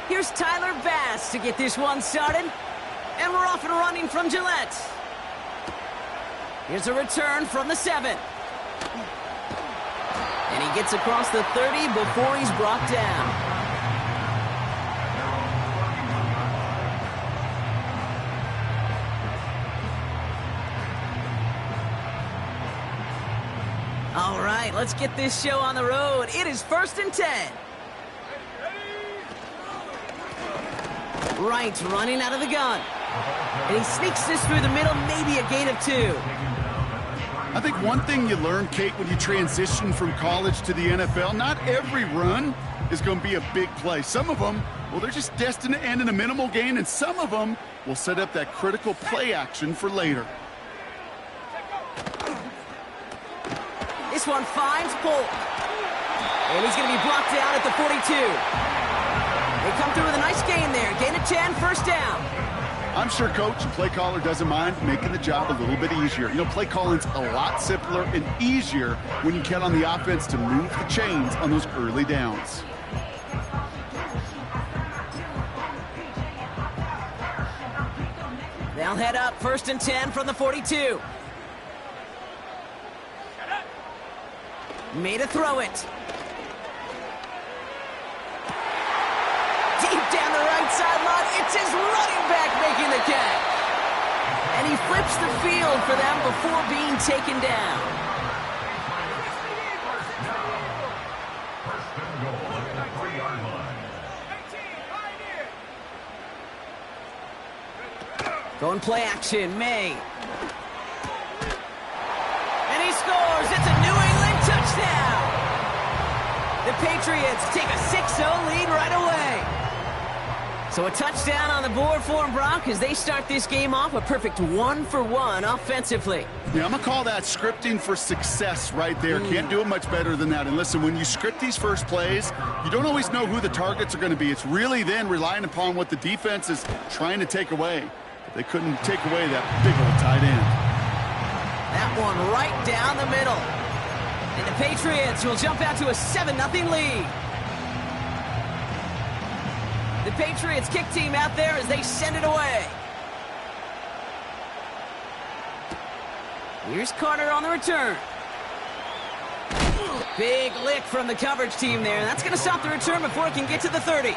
Here's Tyler Bass to get this one started. And we're off and running from Gillette. Here's a return from the 7. And he gets across the 30 before he's brought down. All right, let's get this show on the road. It is 1st and 10. Wright running out of the gun. And he sneaks this through the middle, maybe a gain of 2. I think one thing you learn, Kate, when you transition from college to the NFL, not every run is going to be a big play. Some of them, well, they're just destined to end in a minimal gain, and some of them will set up that critical play action for later. This one finds Polk. And he's going to be blocked down at the 42. They come through with a nice gain there. Gain of 10, 1st down. I'm sure Coach and play caller doesn't mind making the job a little bit easier. You know, play calling's a lot simpler and easier when you count on the offense to move the chains on those early downs. They'll head up 1st and 10 from the 42. Made a throw it. Deep down the right sideline, it's his running back making the catch. And he flips the field for them before being taken down. Going play action, May. And he scores. It's a New England touchdown. The Patriots take a 6-0 lead right away. So a touchdown on the board for them, Brock, as they start this game off a perfect 1-for-1 offensively. Yeah, I'm going to call that scripting for success right there. Can't do it much better than that. And listen, when you script these first plays, you don't always know who the targets are going to be. It's really then relying upon what the defense is trying to take away. They couldn't take away that big old tight end. That one right down the middle. And the Patriots will jump out to a 7-0 lead. The Patriots kick team out there as they send it away. Here's Carter on the return. Big lick from the coverage team there. That's going to stop the return before it can get to the 30.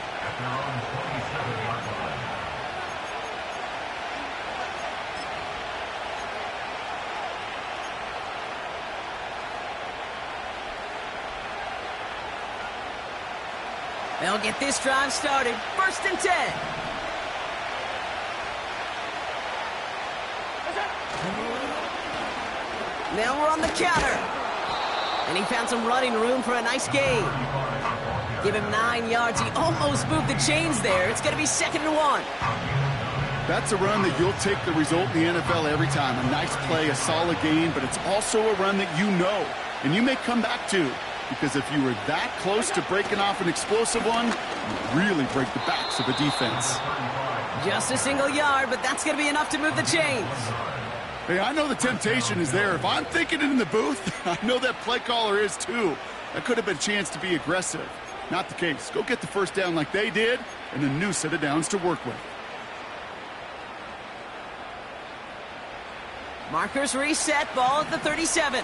They'll get this drive started. 1st and 10. Now we're on the counter. And he found some running room for a nice gain. Give him 9 yards. He almost moved the chains there. It's going to be 2nd and 1. That's a run that you'll take the result in the NFL every time. A nice play, a solid gain, but it's also a run that you know and you may come back to. Because if you were that close to breaking off an explosive one, you really break the backs of a defense. Just a single yard, but that's going to be enough to move the chains. Hey, I know the temptation is there. If I'm thinking it in the booth, I know that play caller is too. That could have been a chance to be aggressive. Not the case. Go get the 1st down like they did, and a new set of downs to work with. Markers reset, ball at the 37.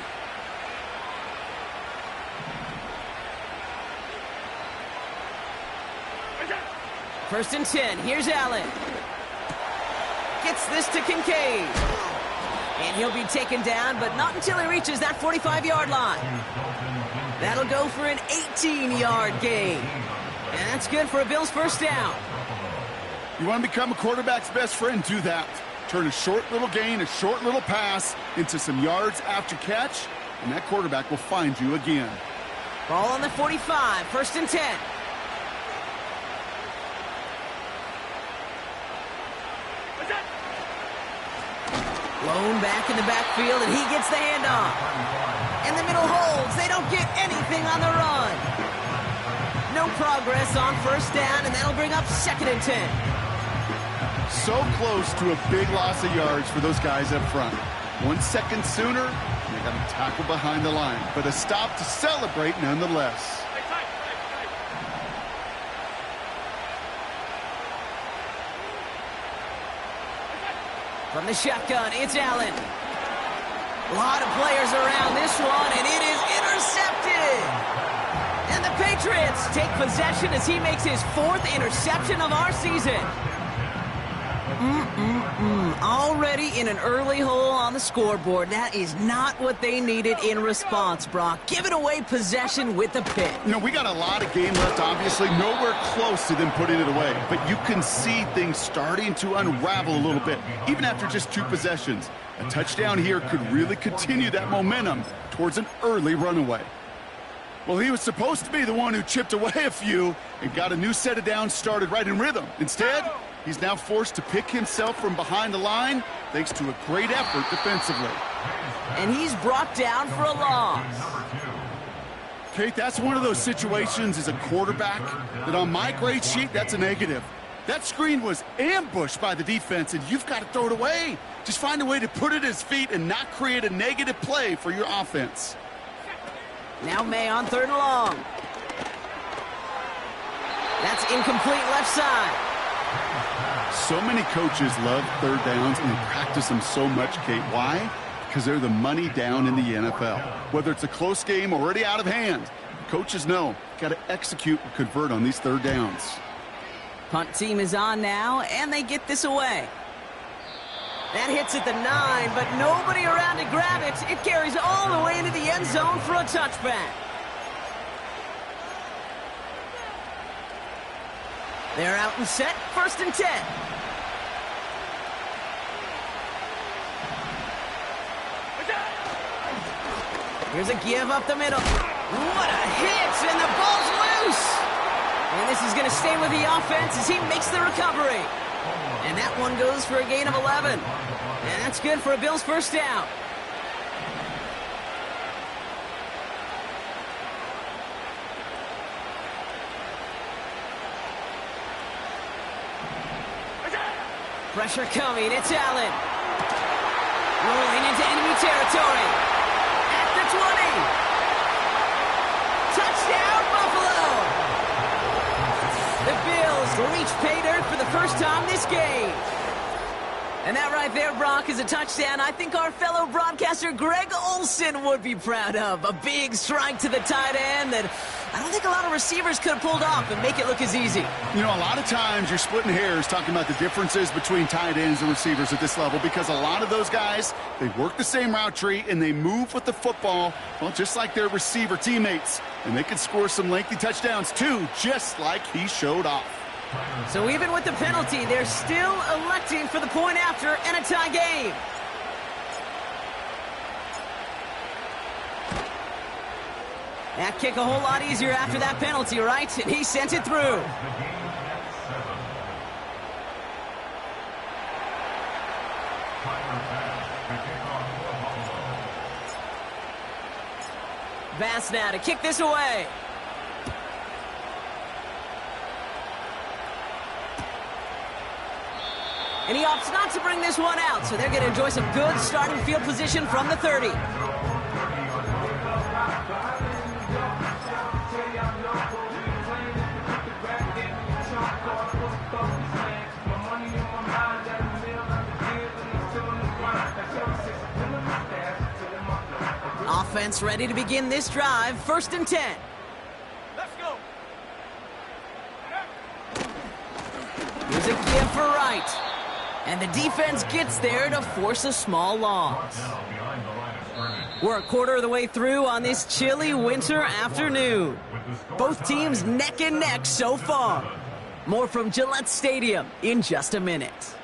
First and 10. Here's Allen. Gets this to Kincaid. And he'll be taken down, but not until he reaches that 45-yard line. That'll go for an 18-yard gain. And that's good for a Bills 1st down. You want to become a quarterback's best friend, do that. Turn a short little gain, a short little pass into some yards after catch, and that quarterback will find you again. Ball on the 45. 1st and 10. Blown back in the backfield, and he gets the handoff. And the middle holds. They don't get anything on the run. No progress on 1st down, and that'll bring up 2nd and 10. so close to a big loss of yards for those guys up front. 1 second sooner, they got to tackle behind the line. But a stop to celebrate nonetheless. From the shotgun, it's Allen. A lot of players around this one, and it is intercepted. And the Patriots take possession as he makes his 4th interception of our season. Already in an early hole on the scoreboard. That is not what they needed in response, Brock. Giving away possession with the pick. You know, we got a lot of game left, obviously. Nowhere close to them putting it away. But you can see things starting to unravel a little bit, even after just 2 possessions. A touchdown here could really continue that momentum towards an early runaway. Well, he was supposed to be the one who chipped away a few and got a new set of downs started right in rhythm. Instead, he's now forced to pick himself from behind the line thanks to a great effort defensively. And he's brought down for a loss. Kate, that's one of those situations as a quarterback that on my grade sheet, that's a negative. That screen was ambushed by the defense, and you've got to throw it away. Just find a way to put it at his feet and not create a negative play for your offense. Now May on 3rd and long. That's incomplete left side. So many coaches love 3rd downs, and they practice them so much, Kate. Why? Because they're the money down in the NFL. Whether it's a close game already out of hand, coaches know got to execute and convert on these 3rd downs. Punt team is on now, and they get this away. That hits at the 9, but nobody around to grab it. It carries all the way into the end zone for a touchback. They're out and set, 1st and 10. Here's a give up the middle. What a hit, and the ball's loose. And this is going to stay with the offense as he makes the recovery. And that one goes for a gain of 11. And that's good for a Bills 1st down. Pressure coming, it's Allen. Rolling into enemy territory. At the 20. Touchdown, Buffalo! The Bills reach pay dirt for the first time this game. And that right there, Brock, is a touchdown I think our fellow broadcaster Greg Olsen would be proud of. A big strike to the tight end that I don't think a lot of receivers could have pulled off and make it look as easy. You know, a lot of times you're splitting hairs talking about the differences between tight ends and receivers at this level because a lot of those guys, they work the same route tree and they move with the football, well, just like their receiver teammates. And they can score some lengthy touchdowns, too, just like he showed off. So even with the penalty, they're still electing for the point after and a tie game. That kick a whole lot easier after that penalty, right? And he sent it through. Bass now to kick this away. And he opts not to bring this one out, so they're going to enjoy some good starting field position from the 30. Offense ready to begin this drive, 1st and 10. Let's go. Here's a give for Wright. And the defense gets there to force a small loss. We're a quarter of the way through on this chilly winter afternoon. Both teams neck and neck so far. More from Gillette Stadium in just a minute.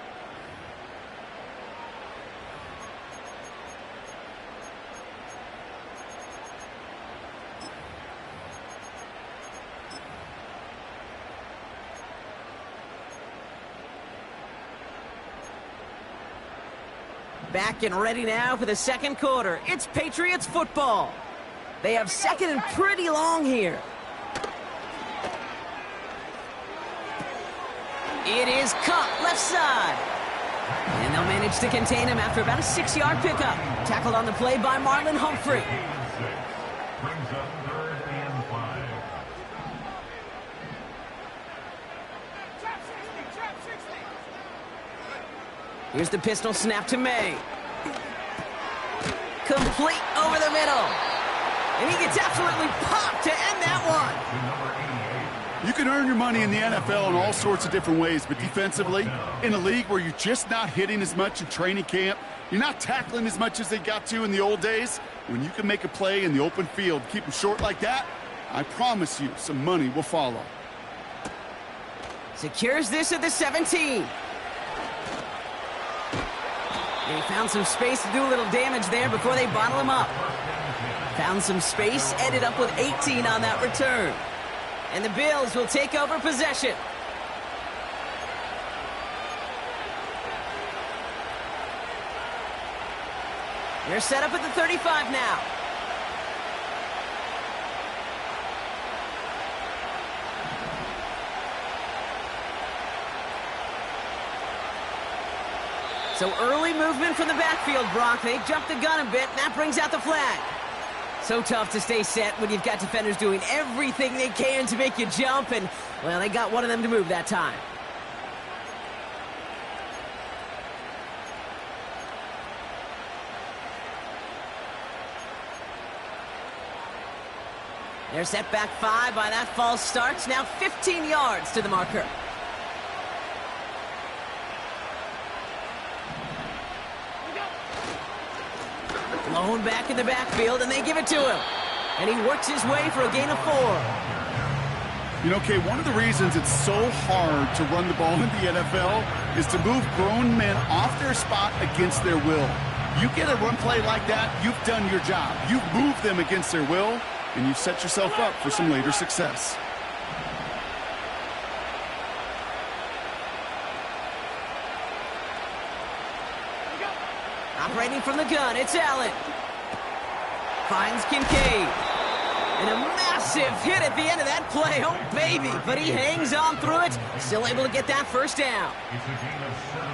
Back and ready now for the second quarter. It's Patriots football. They have 2nd and pretty long here. It is caught left side. And they'll manage to contain him after about a 6-yard pickup. Tackled on the play by Marlon Humphrey. Brings up 3rd and 5. Here's the pistol snap to May. Complete over the middle. And he gets absolutely popped to end that one. You can earn your money in the NFL in all sorts of different ways, but defensively, in a league where you're just not hitting as much in training camp, you're not tackling as much as they got to in the old days, when you can make a play in the open field, keep them short like that, I promise you some money will follow. Secures this at the 17. And he found some space to do a little damage there before they bottle him up. Found some space, ended up with 18 on that return. And the Bills will take over possession. They're set up at the 35 now. So early movement from the backfield, Brock. They jumped the gun a bit, and that brings out the flag. So tough to stay set when you've got defenders doing everything they can to make you jump, and, well, they got one of them to move that time. They're set back 5 by that false start. Now 15 yards to the marker. Blown back in the backfield, and they give it to him. And he works his way for a gain of 4. You know, Kay, one of the reasons it's so hard to run the ball in the NFL is to move grown men off their spot against their will. You get a run play like that, you've done your job. You've moved them against their will, and you've set yourself up for some later success. Operating from the gun, it's Allen. Finds Kincaid. And a massive hit at the end of that play. Oh, baby. But he hangs on through it. Still able to get that first down.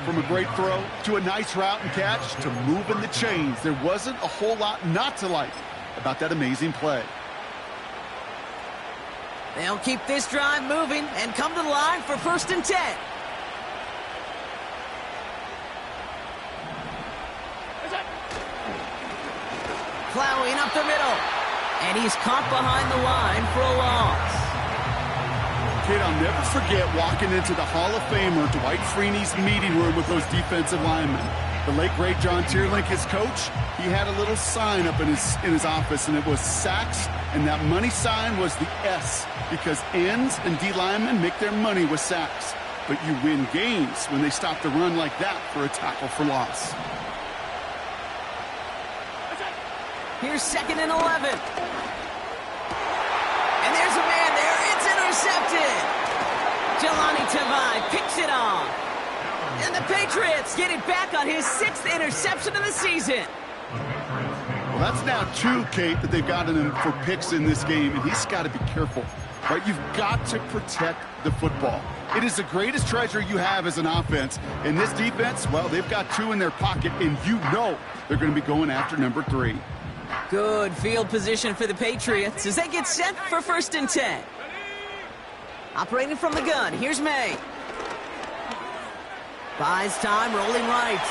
From a great throw to a nice route and catch to moving the chains, there wasn't a whole lot not to like about that amazing play. They'll keep this drive moving and come to the line for 1st and 10. Plowing up the middle. And he's caught behind the line for a loss. Kid, I'll never forget walking into the Hall of Famer Dwight Freeney's meeting room with those defensive linemen. The late, great John Tierlink, his coach, he had a little sign up in his office, and it was sacks, and that money sign was the S, because ends and D linemen make their money with sacks. But you win games when they stop the run like that for a tackle for loss. Here's 2nd and 11. And there's a man there. It's intercepted. Jelani Tavai picks it off. And the Patriots get it back on his 6th interception of the season. Well, that's now 2, Kate, that they've gotten him for picks in this game, and he's got to be careful. Right? You've got to protect the football. It is the greatest treasure you have as an offense. And this defense, well, they've got 2 in their pocket, and you know they're going to be going after number 3. Good field position for the Patriots as they get set for 1st and 10. Operating from the gun, here's May. Buys time, rolling right.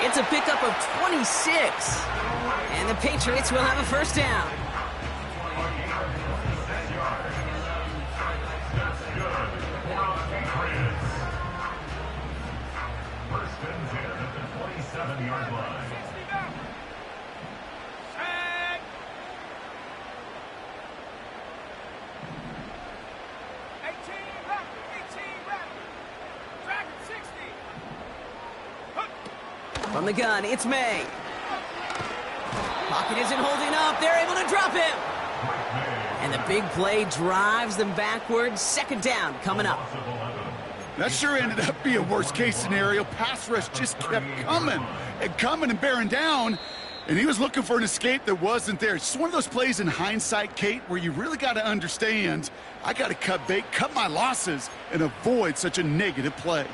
It's a pickup of 26. And the Patriots will have a 1st down. First and 10 at the 27-yard line. From the gun, it's May. Pocket isn't holding up. They're able to drop him. And the big play drives them backwards. 2nd down coming up. That sure ended up being a worst-case scenario. Pass rush just kept coming and bearing down. And he was looking for an escape that wasn't there. It's just one of those plays in hindsight, Kate, where you really got to understand, I got to cut bait, cut my losses, and avoid such a negative play.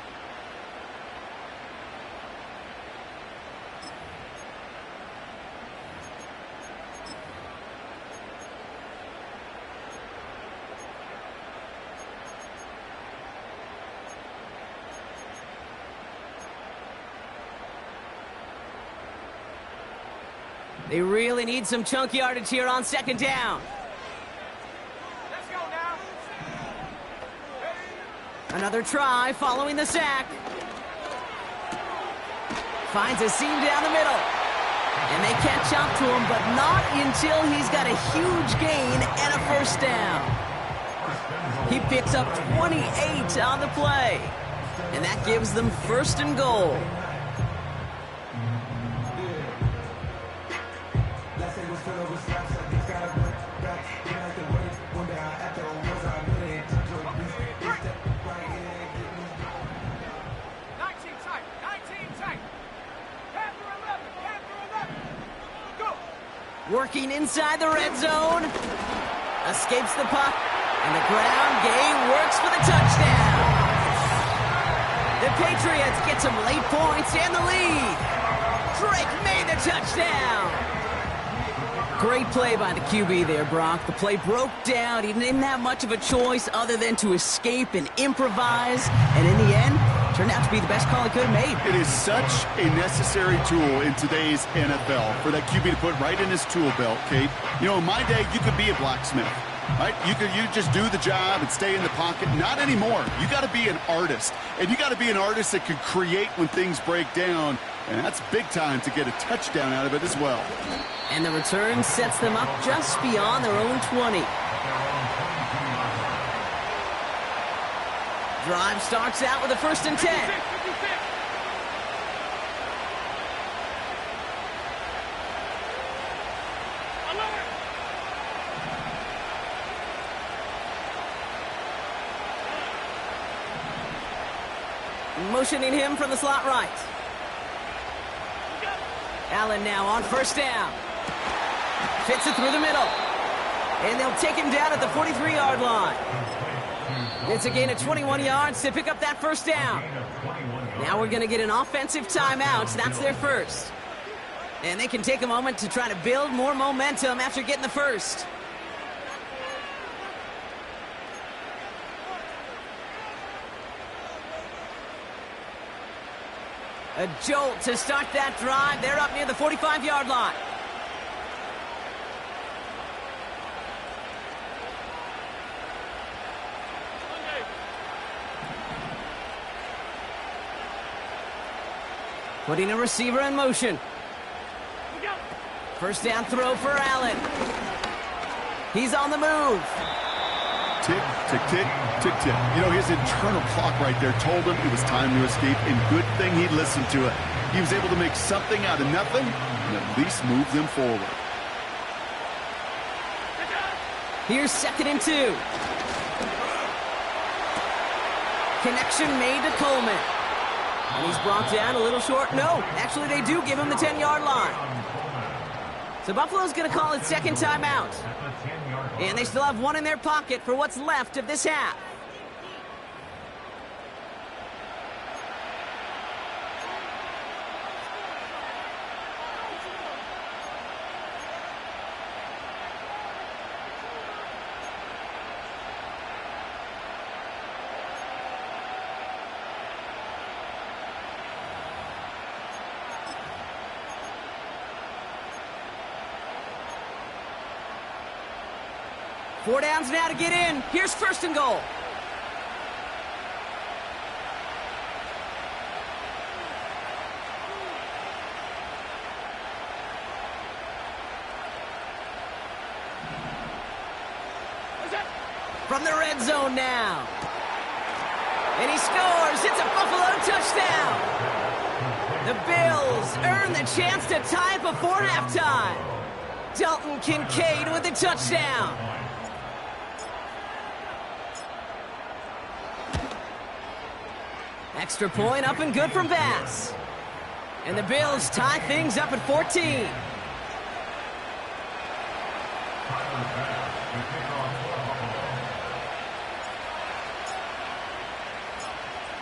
They really need some chunk yardage here on second down. Let's go now. Another try following the sack. Finds a seam down the middle. And they catch up to him, but not until he's got a huge gain and a first down. He picks up 28 on the play. And that gives them first and goal. Working inside the red zone. Escapes the puck. And the ground game works for the touchdown. The Patriots get some late points and the lead. Drake made the touchdown. Great play by the QB there, Brock. The play broke down. He didn't have much of a choice other than to escape and improvise. And in the end, turned out to be the best call he could have made. It is such a necessary tool in today's NFL for that QB to put right in his tool belt, Kate. You know, in my day, you could be a blacksmith, right? You just do the job and stay in the pocket. Not anymore. You got to be an artist. And you got to be an artist that can create when things break down. And that's big time to get a touchdown out of it as well. And the return sets them up just beyond their own 20. Drive starts out with a 1st and 10. Motioning him from the slot right. Allen now on 1st down. Fits it through the middle. And they'll take him down at the 43-yard line. It's a gain of 21 yards to pick up that 1st down. Now we're going to get an offensive timeout. That's their first. And they can take a moment to try to build more momentum after getting the first. A jolt to start that drive. They're up near the 45-yard line. Putting a receiver in motion. 1st down throw for Allen. He's on the move. Tick, tick, tick, tick, tick. You know, his internal clock right there told him it was time to escape, and good thing he listened to it. He was able to make something out of nothing and at least move them forward. Here's 2nd and 2. Connection made to Coleman. And he's brought down a little short. No, actually they do give him the 10-yard line. So Buffalo's going to call it 2nd timeout. And they still have one in their pocket for what's left of this half. Four downs now to get in. Here's 1st and goal. From the red zone now. And he scores. It's a Buffalo touchdown. The Bills earn the chance to tie it before halftime. Dalton Kincaid with the touchdown. Extra point up and good from Bass. And the Bills tie things up at 14.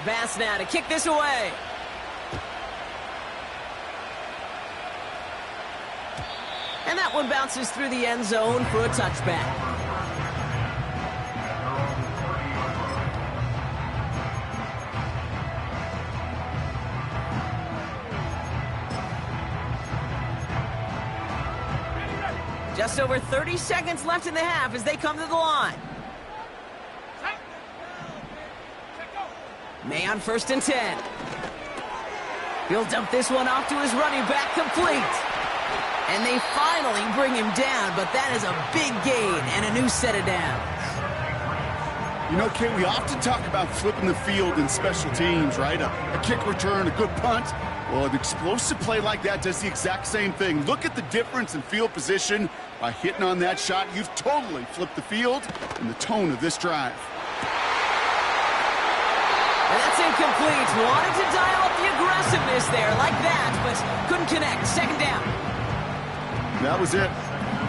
Bass now to kick this away. And that one bounces through the end zone for a touchback. Just over 30 seconds left in the half as they come to the line. May on 1st and 10. He'll dump this one off to his running back, complete. And they finally bring him down, but that is a big gain and a new set of downs. You know, Kate, we often talk about flipping the field in special teams, right? A kick return, a good punt. Well, an explosive play like that does the exact same thing. Look at the difference in field position. By hitting on that shot, you've totally flipped the field and the tone of this drive. And that's incomplete. Wanted to dial up the aggressiveness there like that, but couldn't connect. 2nd down. That was it.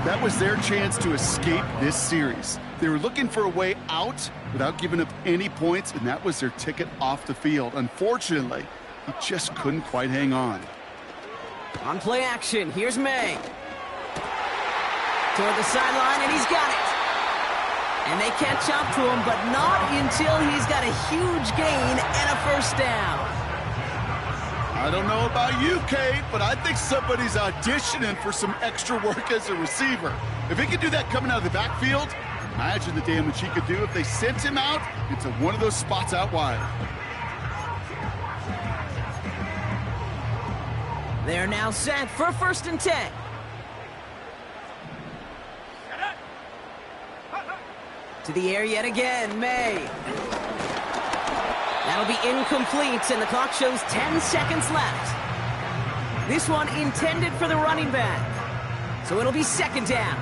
That was their chance to escape this series. They were looking for a way out without giving up any points, and that was their ticket off the field. Unfortunately, he just couldn't quite hang on. On play action, here's May. Toward the sideline, and he's got it. And they catch up to him, but not until he's got a huge gain and a 1st down. I don't know about you, Kate, but I think somebody's auditioning for some extra work as a receiver. If he could do that coming out of the backfield, imagine the damage he could do if they sent him out into one of those spots out wide. They're now set for 1st and 10. To the air yet again, May. That'll be incomplete, and the clock shows 10 seconds left. This one intended for the running back. So it'll be 2nd down.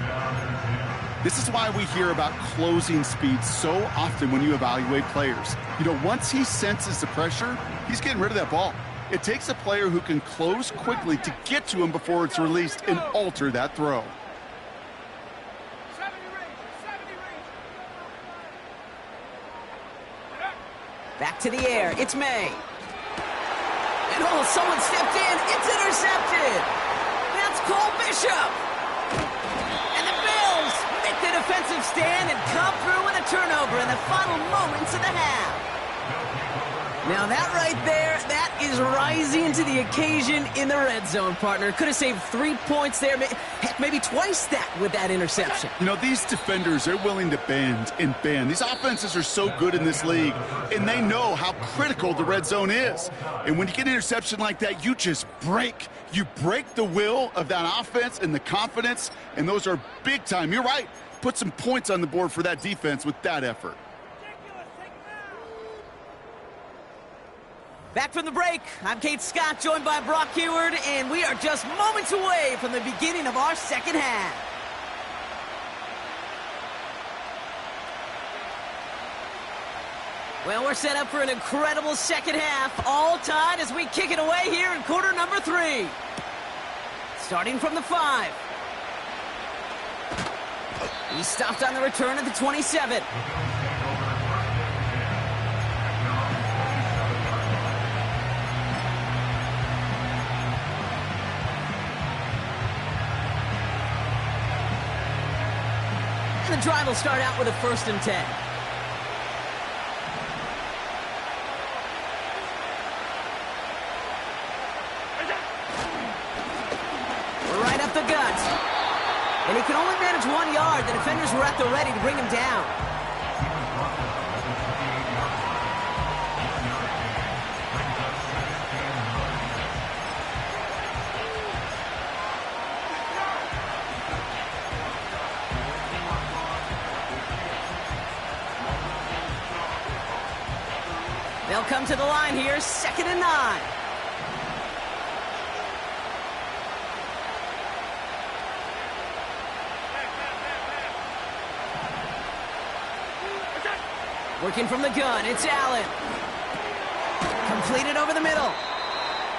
This is why we hear about closing speed so often when you evaluate players. You know, once he senses the pressure, he's getting rid of that ball. It takes a player who can close quickly to get to him before it's released and alter that throw. Back to the air, it's May. And oh, someone stepped in, it's intercepted! That's Cole Bishop! And the Bills make the defensive stand and come through with a turnover in the final moments of the half. Now that right there, that is rising to the occasion in the red zone, partner. Could have saved 3 points there, heck, maybe twice that with that interception. You know, these defenders, they're willing to bend and bend. These offenses are so good in this league, and they know how critical the red zone is. And when you get an interception like that, you just break. You break the will of that offense and the confidence, and those are big time. You're right. Put some points on the board for that defense with that effort. Back from the break, I'm Kate Scott, joined by Brock Huard, and we are just moments away from the beginning of our 2nd half. Well, we're set up for an incredible 2nd half, all tied as we kick it away here in quarter number 3. Starting from the 5. He stopped on the return at the 27. The drive will start out with a 1st and 10. Right up the gut. And he can only manage 1 yard. The defenders were at the ready to bring him down. They'll come to the line here, 2nd and 9. Working from the gun, it's Allen. Completed over the middle.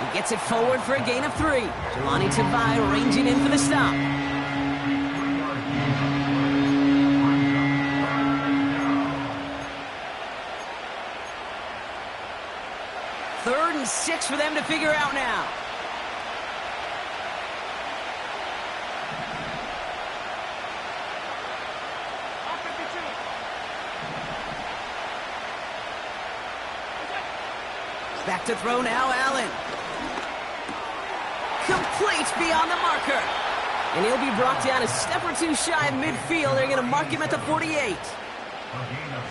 He gets it forward for a gain of 3. Jelani Tavai ranging in for the stop. Third and 6 for them to figure out now. Back to throw now, Allen. Complete beyond the marker. And he'll be brought down a step or two shy of midfield. They're going to mark him at the 48.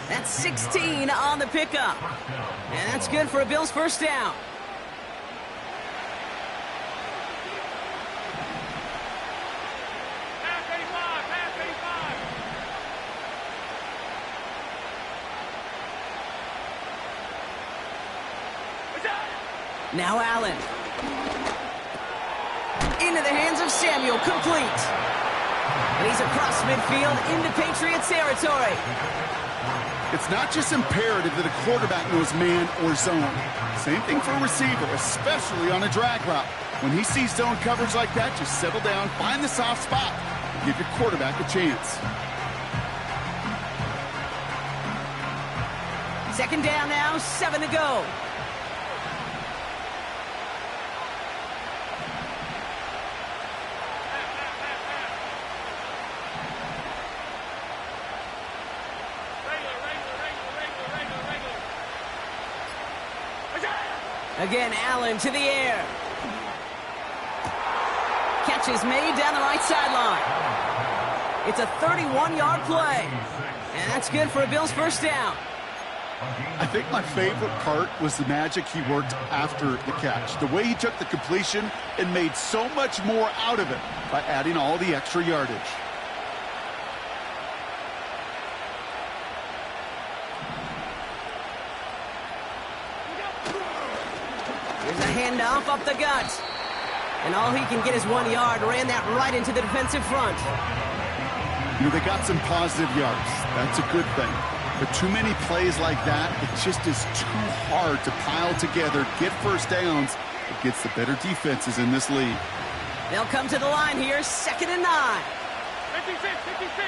That's 16 on the pickup. And that's good for a Bills first down. Now Allen. Into the hands of Samuel, complete. And he's across midfield into Patriot territory. It's not just imperative that a quarterback knows man or zone. Same thing for a receiver, especially on a drag route. When he sees zone coverage like that, just settle down, find the soft spot, and give your quarterback a chance. Second down now, 7 to go. Again, Allen to the air. Catch is made down the right sideline. It's a 31-yard play. And that's good for a Bills first down. I think my favorite part was the magic he worked after the catch. The way he took the completion and made so much more out of it by adding all the extra yardage. Here's a handoff up the gut. And all he can get is 1 yard. Ran that right into the defensive front. You know, they got some positive yards. That's a good thing. But too many plays like that, it just is too hard to pile together, get first downs against the better defenses in this league. They'll come to the line here, 2nd and 9. 56, 56.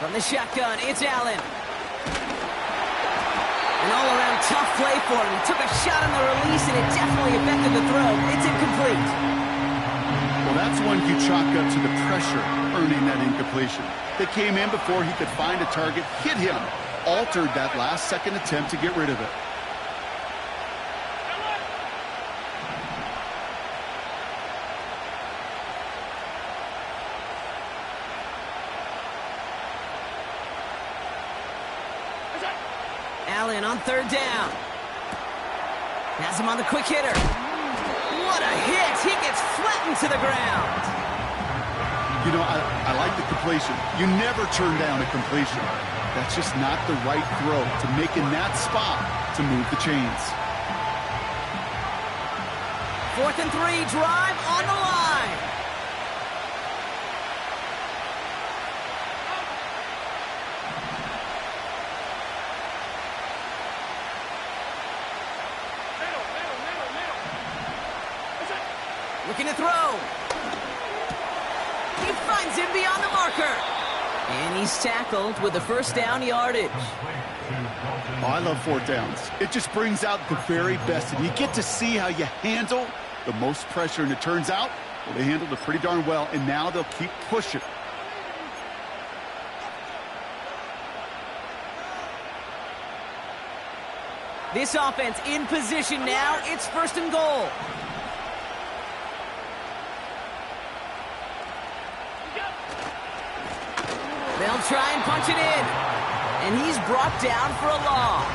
From the shotgun, it's Allen. An all-around tough play for him. He took a shot on the release, and it definitely affected the throw. It's incomplete. Well, that's one you chalk up to the pressure earning that incompletion. They came in before he could find a target, hit him, altered that last-second attempt to get rid of it. Allen on 3rd down. Has him on the quick hitter. What a hit! He gets flattened to the ground. You know, I like the completion. You never turn down a completion. That's just not the right throw to make in that spot to move the chains. 4th and 3, drive on the line. Looking to throw. He finds him beyond the marker. And he's tackled with the first down yardage. Oh, I love 4th downs. It just brings out the very best. And you get to see how you handle the most pressure. And it turns out, well, they handled it pretty darn well. And now they'll keep pushing. This offense in position now. It's 1st and goal. They'll try and punch it in. And he's brought down for a loss.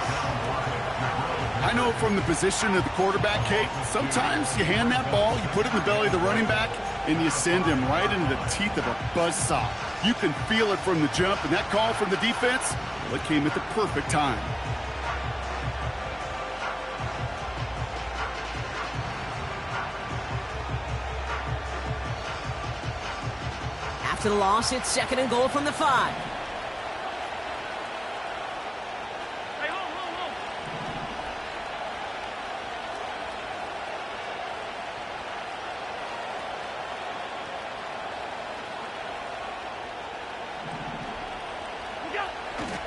I know from the position of the quarterback, Kate, sometimes you hand that ball, you put it in the belly of the running back, and you send him right into the teeth of a buzzsaw. You can feel it from the jump, and that call from the defense, well, it came at the perfect time. After the loss, it's 2nd and goal from the 5.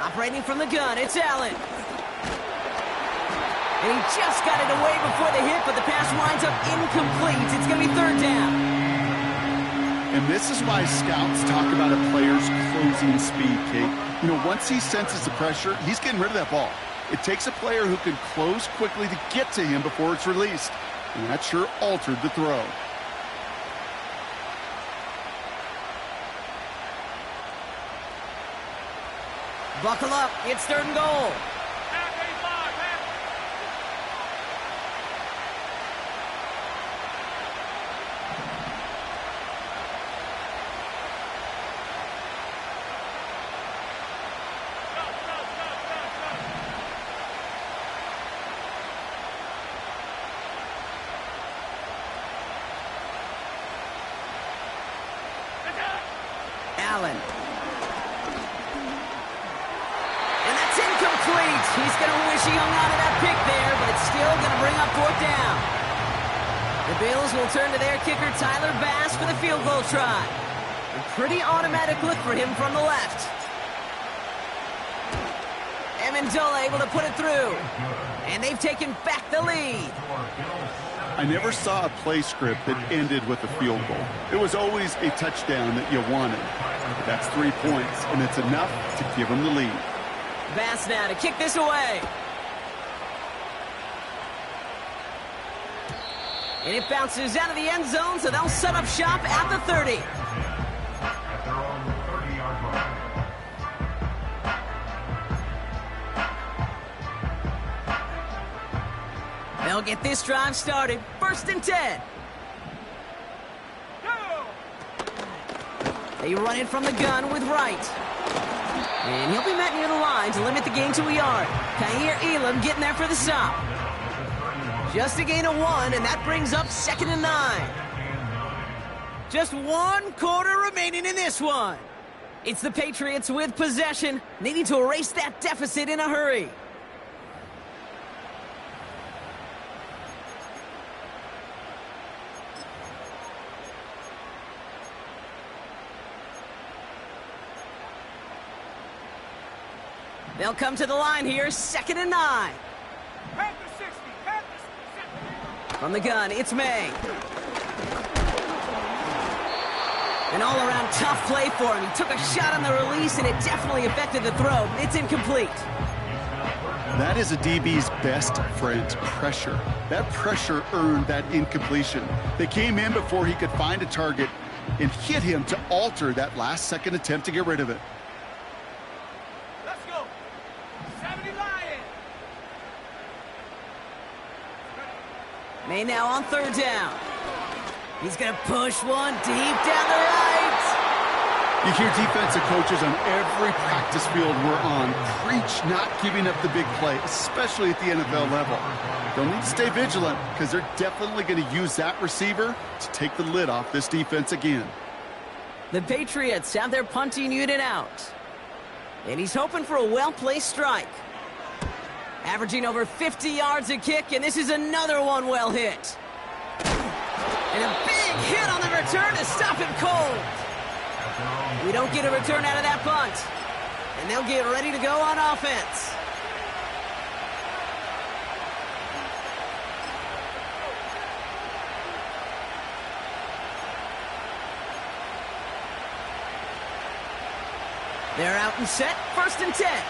Operating from the gun, it's Allen. And he just got it away before the hit, but the pass winds up incomplete. It's going to be 3rd down. And this is why scouts talk about a player's closing speed, Kate. You know, once he senses the pressure, he's getting rid of that ball. It takes a player who can close quickly to get to him before it's released. And that sure altered the throw. Buckle up. It's 3rd and goal. Allen. And that's incomplete. He's going to wish he hung on to that pick there, but it's still going to bring up 4th down. The Bills will turn to their kicker, Tyler Bass, for the field goal try. A pretty automatic look for him from the left. Amendola able to put it through. And they've taken back the lead. I never saw a play script that ended with a field goal. It was always a touchdown that you wanted. But that's 3 points, and it's enough to give them the lead. Bass now to kick this away. And it bounces out of the end zone, so they'll set up shop at the 30. At their own 30-yard line. They'll get this drive started. 1st and 10. They run it from the gun with Wright. And he'll be met near the line to limit the gain to a yard. Kaiir Elam getting there for the stop. Just a gain of 1, and that brings up 2nd and 9. Just 1 quarter remaining in this one. It's the Patriots with possession, needing to erase that deficit in a hurry. They'll come to the line here, 2nd and 9. From the gun, it's May. An all-around tough play for him. He took a shot on the release, and it definitely affected the throw. It's incomplete. That is a DB's best friend, pressure. That pressure earned that incompletion. They came in before he could find a target and hit him to alter that last-second attempt to get rid of it. May now on 3rd down. He's going to push one deep down the right. You hear defensive coaches on every practice field we're on preach not giving up the big play, especially at the NFL level. They'll need to stay vigilant because they're definitely going to use that receiver to take the lid off this defense again. The Patriots have their punting unit out. And he's hoping for a well-placed strike. Averaging over 50 yards a kick, and this is another one well hit. And a big hit on the return to stop him cold. We don't get a return out of that punt. And they'll get ready to go on offense. They're out and set, 1st and 10.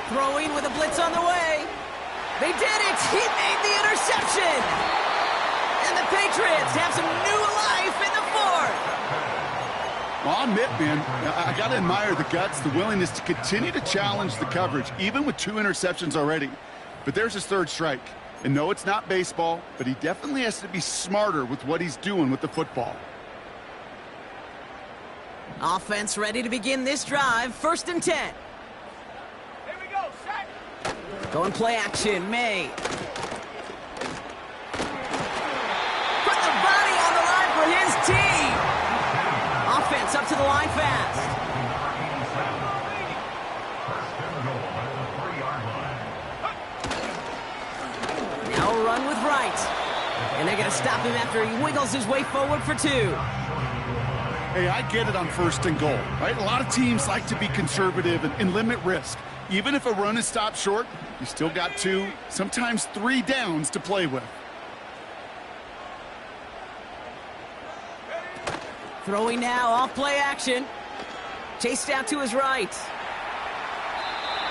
Throwing with a blitz on the way. They did it! He made the interception! And the Patriots have some new life in the 4th. Well, I'll admit, man, I got to admire the guts, the willingness to continue to challenge the coverage, even with 2 interceptions already. But there's his 3rd strike. And no, it's not baseball, but he definitely has to be smarter with what he's doing with the football. Offense ready to begin this drive, 1st and 10. Going play action, May. Put the body on the line for his team. Offense up to the line fast. Now a run with Wright. And they're going to stop him after he wiggles his way forward for 2. Hey, I get it on 1st and goal, right? A lot of teams like to be conservative and limit risk. Even if a run is stopped short, you still got 2, sometimes 3 downs to play with. Throwing now, off play action. Chased out to his right.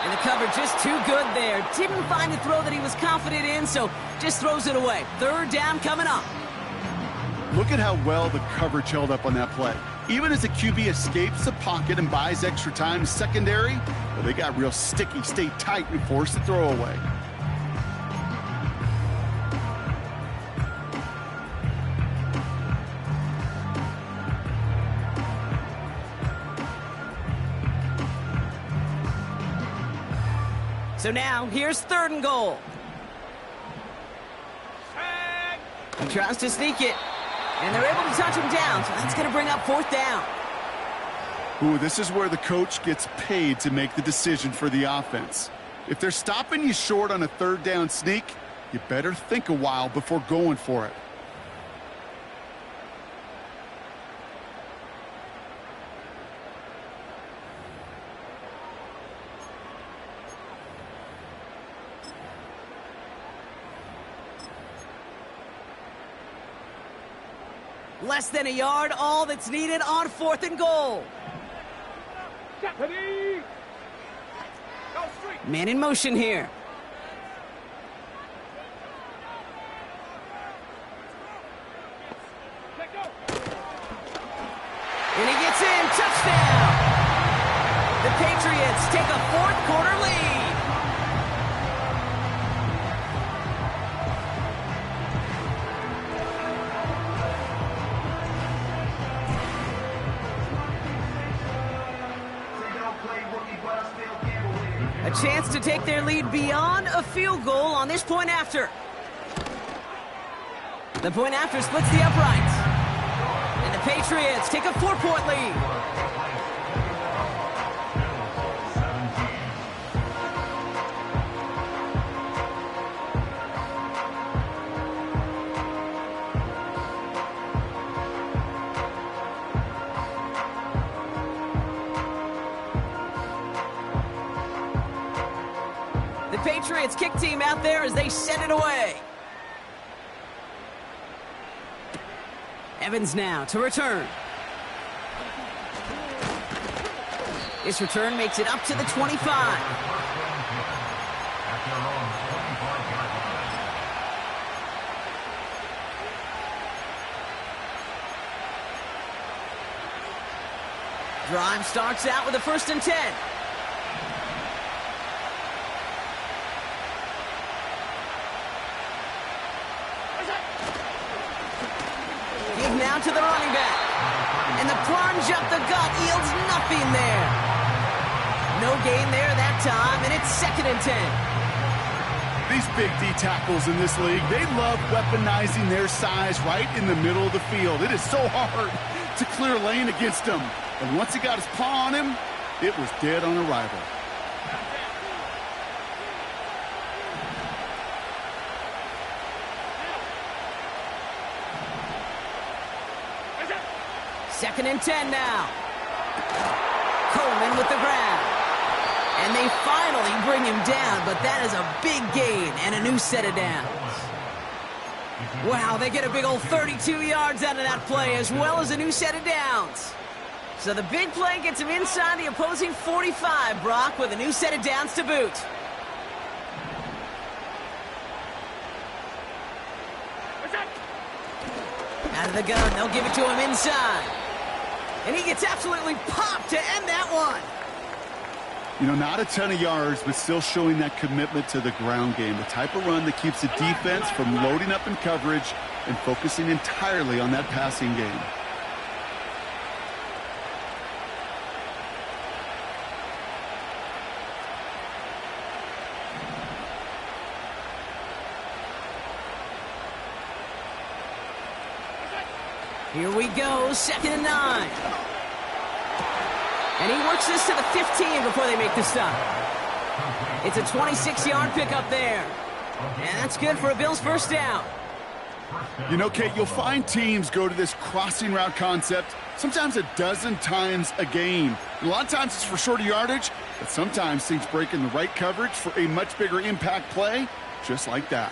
And the cover just too good there. Didn't find a throw that he was confident in, so just throws it away. 3rd down coming up. Look at how well the coverage held up on that play. Even as the QB escapes the pocket and buys extra time secondary, well, they got real sticky, stay tight, and force the throw away. So now, here's 3rd and goal. He tries to sneak it, and they're able to touch him down, so that's going to bring up 4th down. Ooh, this is where the coach gets paid to make the decision for the offense. If they're stopping you short on a 3rd down sneak, you better think a while before going for it. Less than a yard, all that's needed on 4th and goal. Man in motion here. And he gets in, touchdown! The Patriots take a 4th quarter lead. A chance to take their lead beyond a field goal on this point after. The point after splits the uprights. And the Patriots take a 4-point lead. The Patriots kick team out there as they send it away. Evans now to return. This return makes it up to the 25. Drive starts out with a 1st and 10. Now to the running back. And the plunge up the gut yields nothing there. No gain there that time, and it's 2nd and 10. These big D tackles in this league, they love weaponizing their size right in the middle of the field. It is so hard to clear lane against him. And once he got his paw on him, it was dead on arrival. Second and 10 now. Coleman with the grab. And they finally bring him down, but that is a big gain and a new set of downs. Wow, they get a big old 32 yards out of that play, as well as a new set of downs. So the big play gets him inside the opposing 45, Brock, with a new set of downs to boot. Out of the gun, they'll give it to him inside. And he gets absolutely popped to end that one. You know, not a ton of yards, but still showing that commitment to the ground game. The type of run that keeps the defense from loading up in coverage and focusing entirely on that passing game. Here we go, 2nd and 9. And he works this to the 15 before they make the stop. It's a 26-yard pickup there. And that's good for a Bills 1st down. You know, Kate, you'll find teams go to this crossing route concept sometimes a dozen times a game. And a lot of times it's for shorter yardage, but sometimes things break in the right coverage for a much bigger impact play, just like that.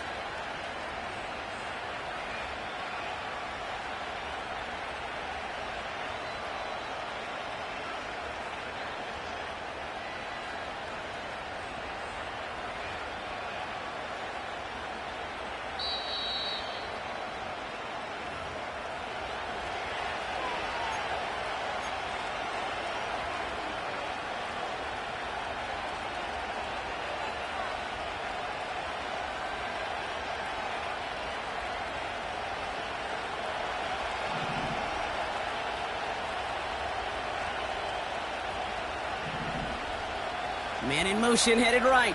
Man in motion, headed right.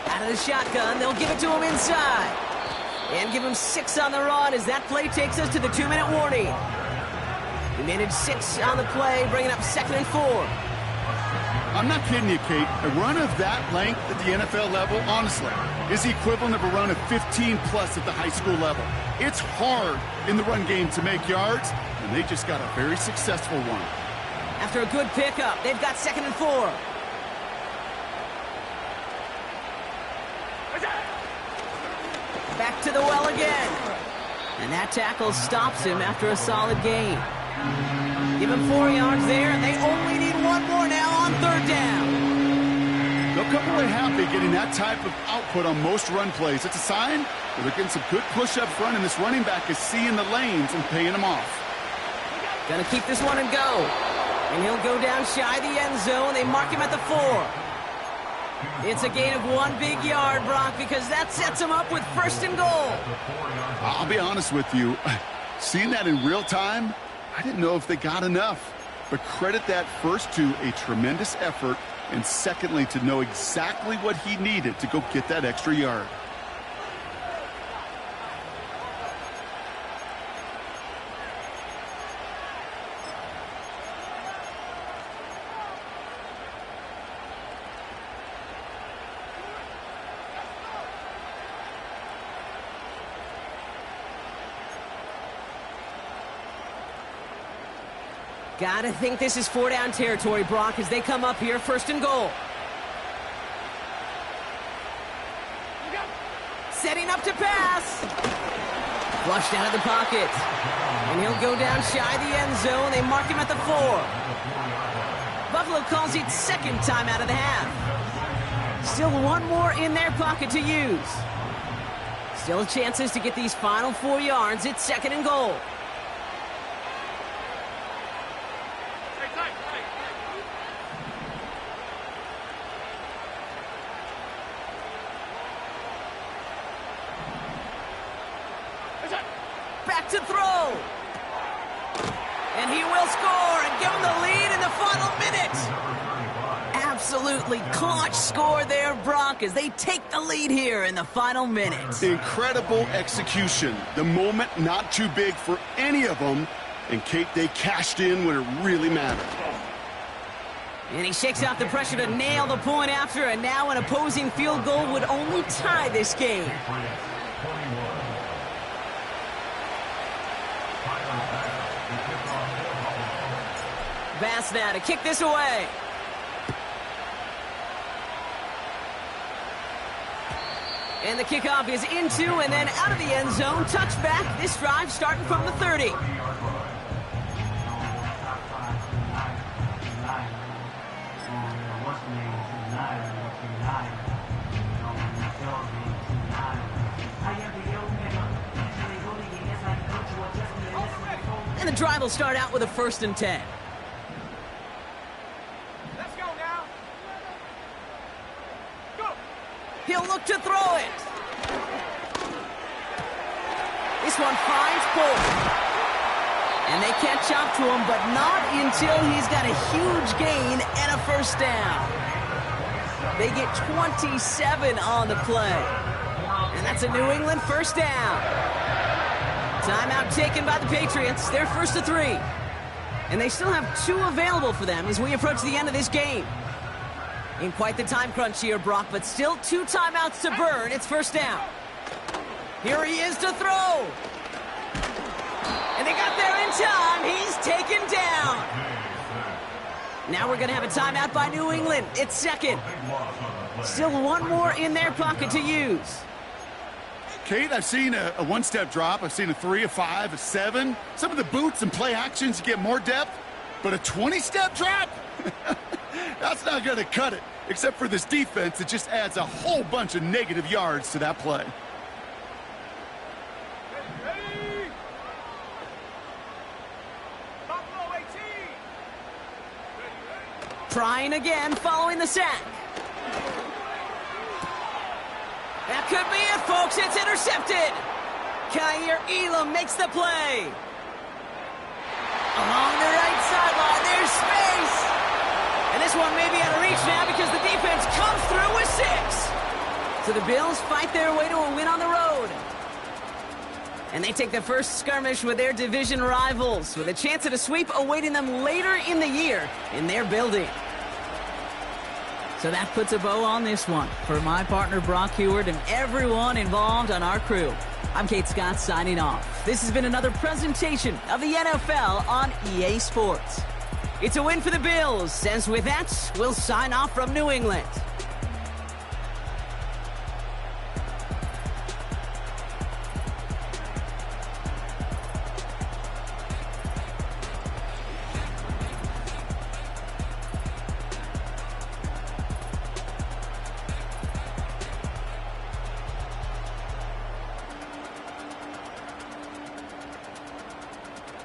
Out of the shotgun, they'll give it to him inside. And give him 6 on the run as that play takes us to the 2-minute warning. He managed 6 on the play, bringing up 2nd and 4. I'm not kidding you, Kate. A run of that length at the NFL level, honestly, is the equivalent of a run of 15-plus at the high school level. It's hard in the run game to make yards, and they just got a very successful one. After a good pickup, they've got 2nd and 4. Back to the well again. And that tackle stops him after a solid gain. Give him 4 yards there, and they only need 1 more now on 3rd down. They'll come away happy getting that type of output on most run plays. It's a sign that they're getting some good push up front, and this running back is seeing the lanes and paying them off. Gonna keep this one and go. And he'll go down shy of the end zone. They mark him at the 4. It's a gain of 1 big yard, Brock, because that sets him up with 1st and goal. I'll be honest with you. Seeing that in real time, I didn't know if they got enough. But credit that first to a tremendous effort, and secondly to know exactly what he needed to go get that extra yard. Gotta think this is 4-down territory, Brock, as they come up here, 1st and goal. Setting up to pass. Flushed out of the pocket. And he'll go down shy of the end zone. They mark him at the 4. Buffalo calls it 2nd time out of the half. Still 1 more in their pocket to use. Still chances to get these final 4 yards. It's 2nd and goal. Back to throw. And he will score and give him the lead in the final minute. Absolutely clutch score there, Brock, as they take the lead here in the final minute. Incredible execution. The moment not too big for any of them. And Kate, they cashed in when it really mattered. And he shakes off the pressure to nail the point after, and now an opposing field goal would only tie this game. Bass now to kick this away. And the kickoff is into and then out of the end zone. Touchback. This drive starting from the 30. And the drive will start out with a 1st and 10. Let's go now. Go. He'll look to throw it. This one finds Bolton. And they catch up to him, but not until he's got a huge gain and a 1st down. They get 27 on the play. And that's a New England 1st down. Timeout taken by the Patriots. They're 1st to 3. And they still have 2 available for them as we approach the end of this game. In quite the time crunch here, Brock, but still 2 timeouts to burn. It's 1st down. Here he is to throw. And they got there in time. He's taken down. Now we're going to have a timeout by New England. It's second. Still one more in their pocket to use. Kate, I've seen a one-step drop. I've seen a 3, a 5, a 7. Some of the boots and play actions get more depth. But a 20-step drop? That's not going to cut it. Except for this defense that just adds a whole bunch of negative yards to that play. Trying again following the sack. That could be it, folks. It's intercepted. Kaiir Elam makes the play. Along the right sideline, there's space. And this one may be out of reach now because the defense comes through with 6. So the Bills fight their way to a win on the road. And they take the first skirmish with their division rivals, with a chance at a sweep awaiting them later in the year in their building. So that puts a bow on this one. For my partner Brock Huard and everyone involved on our crew, I'm Kate Scott signing off. This has been another presentation of the NFL on EA Sports. It's a win for the Bills, as with that, we'll sign off from New England.